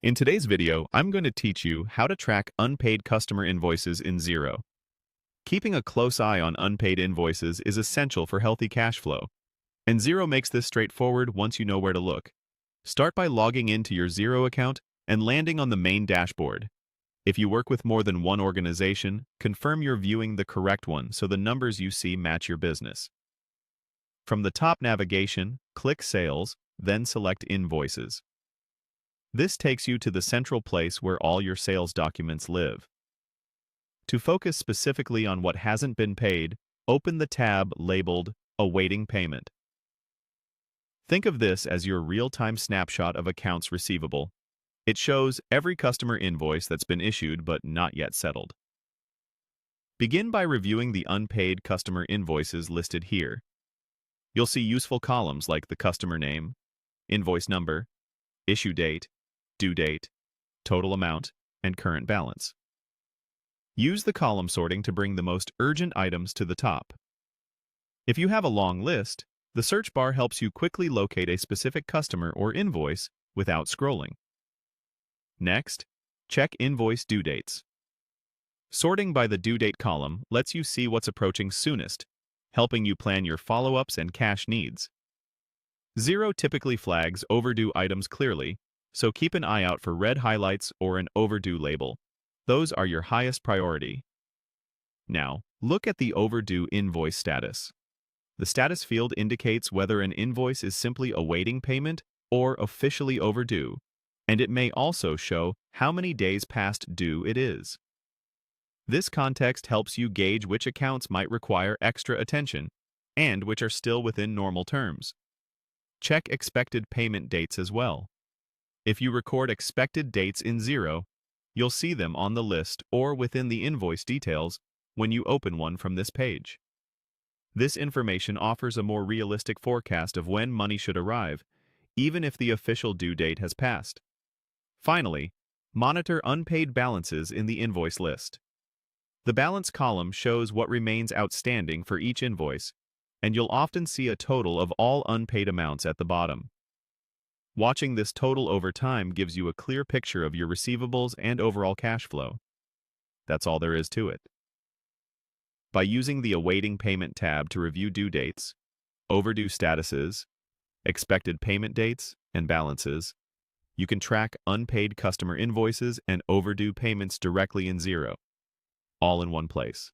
In today's video, I'm going to teach you how to track unpaid customer invoices in Xero. Keeping a close eye on unpaid invoices is essential for healthy cash flow, and Xero makes this straightforward once you know where to look. Start by logging into your Xero account and landing on the main dashboard. If you work with more than one organization, confirm you're viewing the correct one so the numbers you see match your business. From the top navigation, click Sales, then select Invoices. This takes you to the central place where all your sales documents live. To focus specifically on what hasn't been paid, open the tab labeled Awaiting Payment. Think of this as your real-time snapshot of accounts receivable. It shows every customer invoice that's been issued but not yet settled. Begin by reviewing the unpaid customer invoices listed here. You'll see useful columns like the customer name, invoice number, issue date, due date, total amount, and current balance. Use the column sorting to bring the most urgent items to the top. If you have a long list, the search bar helps you quickly locate a specific customer or invoice without scrolling. Next, check invoice due dates. Sorting by the due date column lets you see what's approaching soonest, helping you plan your follow-ups and cash needs. Xero typically flags overdue items clearly, so keep an eye out for red highlights or an overdue label. Those are your highest priority. Now, look at the overdue invoice status. The status field indicates whether an invoice is simply awaiting payment or officially overdue, and it may also show how many days past due it is. This context helps you gauge which accounts might require extra attention and which are still within normal terms. Check expected payment dates as well. If you record expected dates in Xero, you'll see them on the list or within the invoice details when you open one from this page. This information offers a more realistic forecast of when money should arrive, even if the official due date has passed. Finally, monitor unpaid balances in the invoice list. The balance column shows what remains outstanding for each invoice, and you'll often see a total of all unpaid amounts at the bottom. Watching this total over time gives you a clear picture of your receivables and overall cash flow. That's all there is to it. By using the Awaiting Payment tab to review due dates, overdue statuses, expected payment dates, and balances, you can track unpaid customer invoices and overdue payments directly in Xero, all in one place.